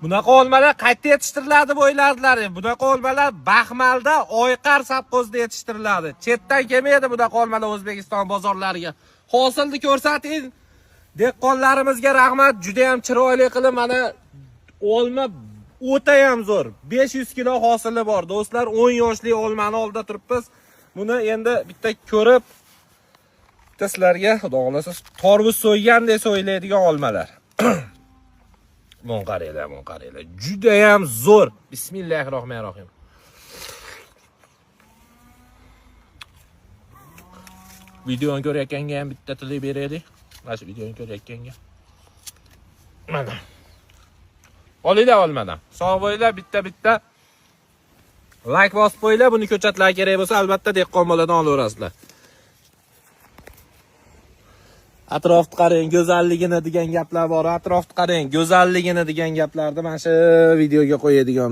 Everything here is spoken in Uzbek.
Bunaqa olmalar qayerda yetishtiriladi deb o'ylardilar. Bunaqa olmalar Baxmalda, Oyqar savxozida yetishtiriladi. Chetdan kelmaydi bunaqa olmalar O'zbekiston bozorlariga. Hosilni ko'rsating. Dehqonlarimizga rahmat, juda ham chiroyli qilib mana olma o'ta ham zo'r. 500 kilo hosili bor. Do'stlar, 10 yoshli olmani oldida turibmiz. Buni endi bitta ko'rib sizlarga xudo xolasa torvuz so'ygandek so'yiladigan olmalar. Mon qaranglar. Juda ham zo'r. Bismillahirrohmanirrohim. Videoni ko'rayotganga ham bitta tilib beraylik. Mana shu videoni ko'rayotganga. Mana. Olinglar olmadan. Sog' bo'linglar, bitta like bosib qo'yinglar. Buni ko'chatlar kerak bo'lsa, albatta dehqon boladan olaverasizlar. Atrofni qarang, go'zalligini degan gaplar bor. Atrofni qarang, go'zalligini degan gaplarni mana shu videoga qo'yadigan